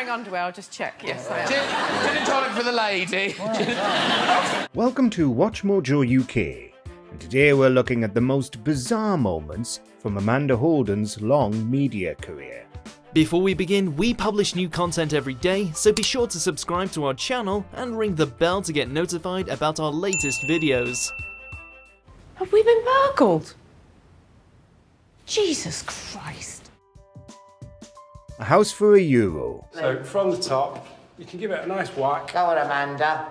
wearing underwear? I'll just check. Yes, I am. Gin and tonic for the lady. Welcome to WatchMojoUK, and today we're looking at the most bizarre moments from Amanda Holden's long media career. Before we begin, we publish new content every day, so be sure to subscribe to our channel and ring the bell to get notified about our latest videos. Have we been burgled? Jesus Christ. A house for €1. So from the top, you can give it a nice whack. Go on, Amanda.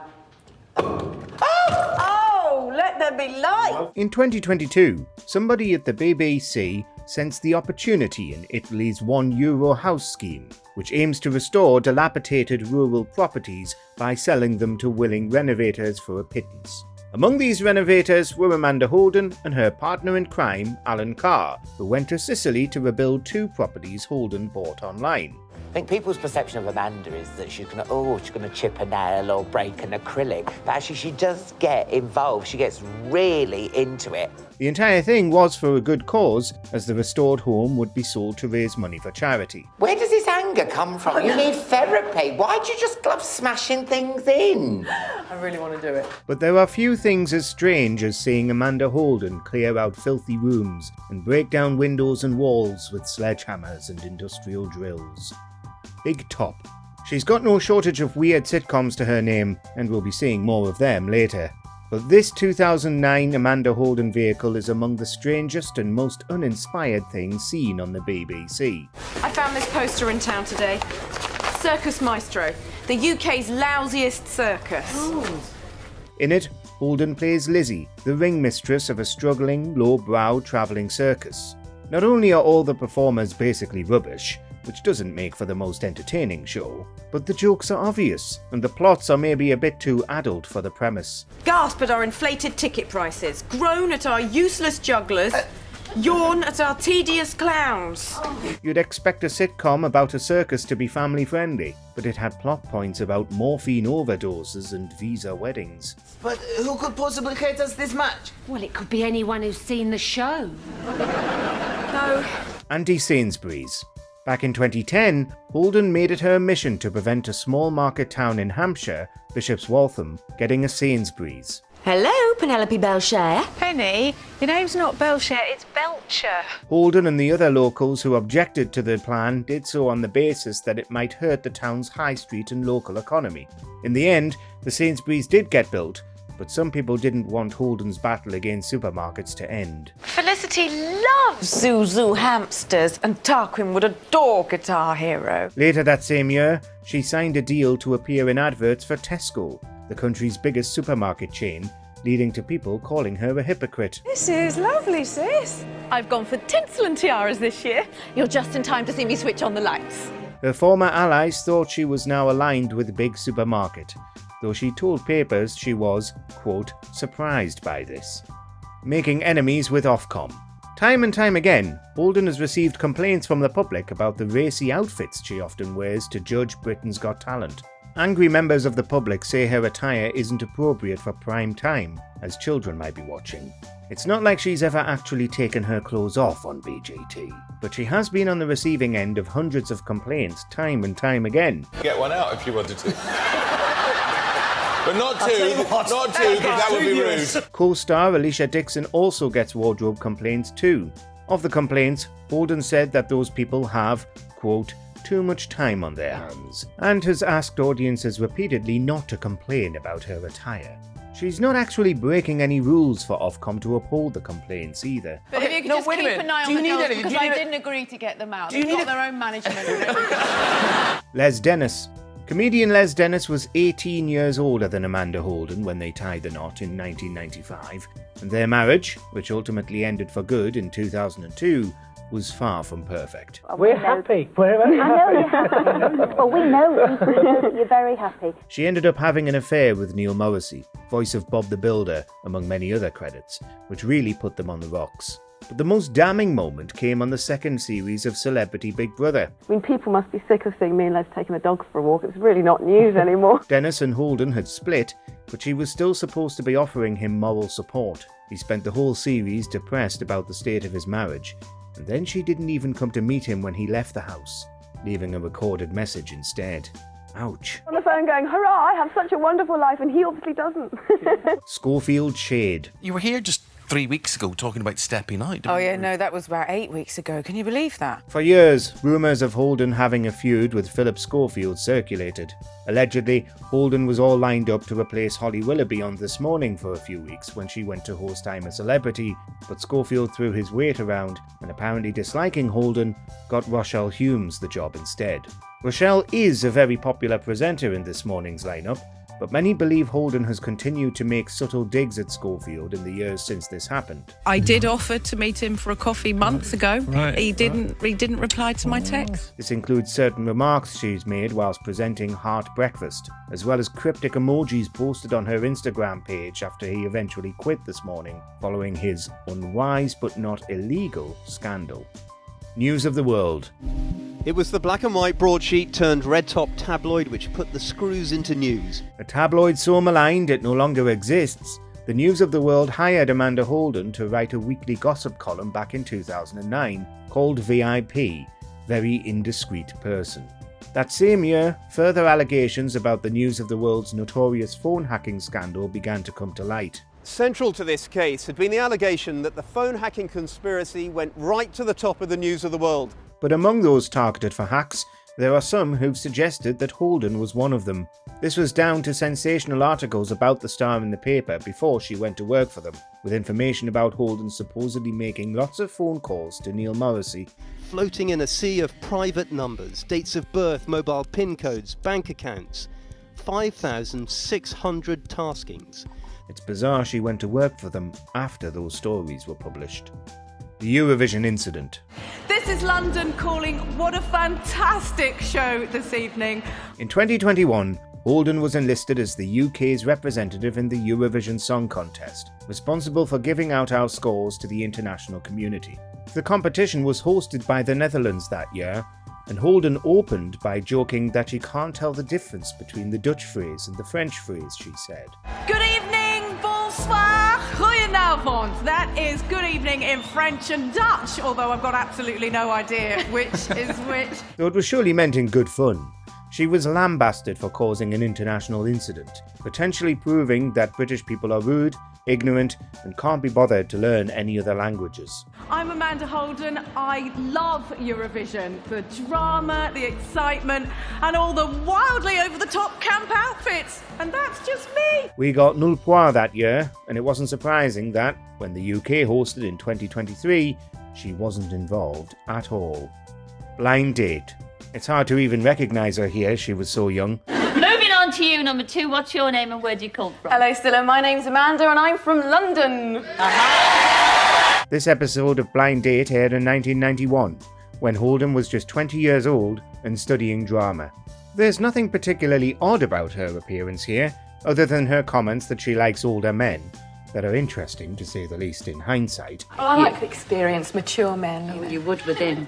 Oh, let there be light. In 2022, somebody at the BBC sensed the opportunity in Italy's €1 house scheme, which aims to restore dilapidated rural properties by selling them to willing renovators for a pittance. Among these renovators were Amanda Holden and her partner in crime, Alan Carr, who went to Sicily to rebuild 2 properties Holden bought online. I think people's perception of Amanda is that she's gonna chip a nail or break an acrylic. But actually, she does get involved. She gets really into it. The entire thing was for a good cause, as the restored home would be sold to raise money for charity. Where does this anger come from? You need therapy. Why'd you just love smashing things in? I really want to do it. But there are few things as strange as seeing Amanda Holden clear out filthy rooms and break down windows and walls with sledgehammers and industrial drills. Big Top. She's got no shortage of weird sitcoms to her name, and we'll be seeing more of them later. But this 2009 Amanda Holden vehicle is among the strangest and most uninspired things seen on the BBC. I found this poster in town today. Circus Maestro, the UK's lousiest circus. Oh. In it, Holden plays Lizzie, the ringmistress of a struggling, low-brow travelling circus. Not only are all the performers basically rubbish, which doesn't make for the most entertaining show, but the jokes are obvious, and the plots are maybe a bit too adult for the premise. Gasp at our inflated ticket prices, groan at our useless jugglers, yawn at our tedious clowns. You'd expect a sitcom about a circus to be family-friendly, but it had plot points about morphine overdoses and visa weddings. But who could possibly hate us this much? Well, it could be anyone who's seen the show. No. Andy Sainsbury's. Back in 2010, Holden made it her mission to prevent a small market town in Hampshire, Bishop's Waltham, getting a Sainsbury's. Hello, Penelope Belshire. Penny, your name's not Belshire, it's Belcher. Holden and the other locals who objected to the plan did so on the basis that it might hurt the town's high street and local economy. In the end, the Sainsbury's did get built, but some people didn't want Holden's battle against supermarkets to end. Felicity loves Zuzu hamsters, and Tarquin would adore Guitar Hero. Later that same year, she signed a deal to appear in adverts for Tesco, the country's biggest supermarket chain, leading to people calling her a hypocrite. This is lovely, sis. I've gone for tinsel and tiaras this year. You're just in time to see me switch on the lights. Her former allies thought she was now aligned with Big Supermarket, though she told papers she was, quote, surprised by this. Making enemies with Ofcom. Time and time again, Holden has received complaints from the public about the racy outfits she often wears to judge Britain's Got Talent. Angry members of the public say her attire isn't appropriate for prime time, as children might be watching. It's not like she's ever actually taken her clothes off on BJT, but she has been on the receiving end of hundreds of complaints time and time again. Get one out if you wanted to. But not two, because that would be rude. Co-star Alicia Dixon also gets wardrobe complaints too. Of the complaints, Holden said that those people have, quote, too much time on their hands, and has asked audiences repeatedly not to complain about her attire. She's not actually breaking any rules for Ofcom to uphold the complaints either. But if you could just keep an eye on the girls, because I didn't agree to get them out. They've got their own management. Les Dennis. Comedian Les Dennis was 18 years older than Amanda Holden when they tied the knot in 1995, and their marriage, which ultimately ended for good in 2002, was far from perfect. We're happy. We're very happy. I know you're happy. Well, we know you're very happy. She ended up having an affair with Neil Morrissey, voice of Bob the Builder, among many other credits, which really put them on the rocks. But the most damning moment came on the second series of Celebrity Big Brother. I mean, people must be sick of seeing me and Les taking the dogs for a walk. It's really not news anymore. Dennis and Holden had split, but she was still supposed to be offering him moral support. He spent the whole series depressed about the state of his marriage, and then she didn't even come to meet him when he left the house. leaving a recorded message instead. Ouch. On the phone going, hurrah, I have such a wonderful life, and he obviously doesn't. Schofield shade. You were here just 3 weeks ago talking about stepping out. Oh, yeah, no, that was about 8 weeks ago. Can you believe that? For years, rumours of Holden having a feud with Phillip Schofield circulated. Allegedly, Holden was all lined up to replace Holly Willoughby on This Morning for a few weeks when she went to host I'm a Celebrity, but Schofield threw his weight around and, apparently disliking Holden, got Rochelle Humes the job instead. Rochelle is a very popular presenter in This Morning's lineup, but many believe Holden has continued to make subtle digs at Schofield in the years since this happened. I did offer to meet him for a coffee months ago. Right, He didn't reply to my text. This includes certain remarks she's made whilst presenting Heart Breakfast, as well as cryptic emojis posted on her Instagram page after he eventually quit This Morning, following his unwise but not illegal scandal. News of the world. It was the black and white broadsheet turned red-top tabloid which put the screws into news. A tabloid so maligned it no longer exists, the News of the World hired Amanda Holden to write a weekly gossip column back in 2009 called VIP, Very Indiscreet Person. That same year, further allegations about the News of the World's notorious phone hacking scandal began to come to light. Central to this case had been the allegation that the phone hacking conspiracy went right to the top of the News of the World. But among those targeted for hacks, there are some who've suggested that Holden was one of them. This was down to sensational articles about the star in the paper before she went to work for them, with information about Holden supposedly making lots of phone calls to Neil Morrissey. Floating in a sea of private numbers, dates of birth, mobile PIN codes, bank accounts, 5,600 taskings. It's bizarre she went to work for them after those stories were published. The Eurovision Incident. This is London calling. What a fantastic show this evening. In 2021, Holden was enlisted as the UK's representative in the Eurovision Song Contest, responsible for giving out our scores to the international community. The competition was hosted by the Netherlands that year, and Holden opened by joking that she can't tell the difference between the Dutch phrase and the French phrase, she said. Good evening, bonsoir, goedenavond. That is good evening in French and Dutch, although I've got absolutely no idea which is which. Though it was surely meant in good fun. She was lambasted for causing an international incident, potentially proving that British people are rude, ignorant, and can't be bothered to learn any other languages. I'm Amanda Holden. I love Eurovision. The drama, the excitement, and all the wildly over-the-top camp outfits. And that's just me. We got null point that year, and it wasn't surprising that, when the UK hosted in 2023, she wasn't involved at all. Blind date. It's hard to even recognise her here, she was so young. Moving on to you, number 2. What's your name and where do you come from? Hello, Stella. My name's Amanda, and I'm from London. This episode of Blind Date aired in 1991, when Holden was just 20 years old and studying drama. There's nothing particularly odd about her appearance here, other than her comments that she likes older men, that are interesting, to say the least, in hindsight. I like experienced, mature men. You would with him.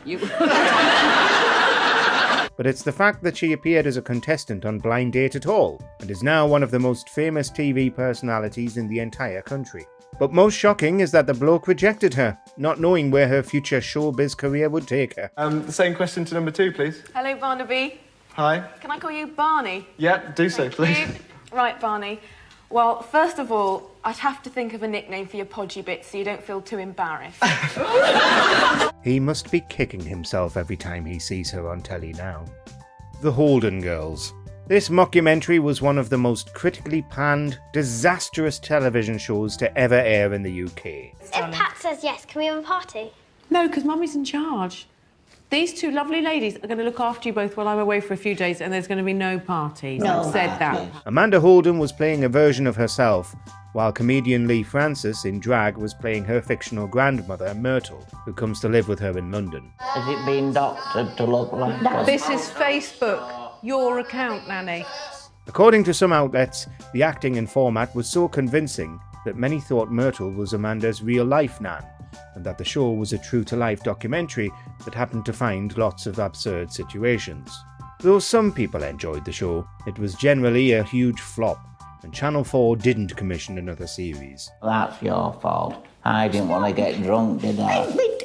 But it's the fact that she appeared as a contestant on Blind Date at all, and is now one of the most famous TV personalities in the entire country. But most shocking is that the bloke rejected her, not knowing where her future showbiz career would take her. The same question to number 2, please. Hello, Barnaby. Hi. Can I call you Barney? Yeah, do so, please. Right, Barney. Well, first of all, I'd have to think of a nickname for your podgy bits so you don't feel too embarrassed. He must be kicking himself every time he sees her on telly now. The Holden Girls. This mockumentary was one of the most critically panned, disastrous television shows to ever air in the UK. If Pat says yes, can we have a party? No, because Mummy's in charge. These two lovely ladies are going to look after you both while I'm away for a few days, and there's going to be no parties. No. I've said that. Amanda Holden was playing a version of herself, while comedian Lee Francis in drag was playing her fictional grandmother, Myrtle, who comes to live with her in London. Has it been doctored to look like us? This is Facebook. Your account, Nanny. According to some outlets, the acting and format was so convincing that many thought Myrtle was Amanda's real-life nan, and that the show was a true-to-life documentary that happened to find lots of absurd situations. Though some people enjoyed the show, it was generally a huge flop, and Channel 4 didn't commission another series. That's your fault. I didn't want to get drunk, did I? We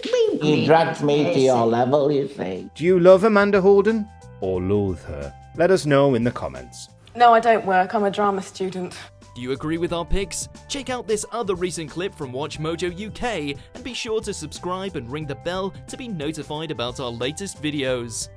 He drags me to your level, you see. Do you love Amanda Holden or loathe her? Let us know in the comments. No, I don't work. I'm a drama student. Do you agree with our picks? Check out this other recent clip from WatchMojoUK and be sure to subscribe and ring the bell to be notified about our latest videos.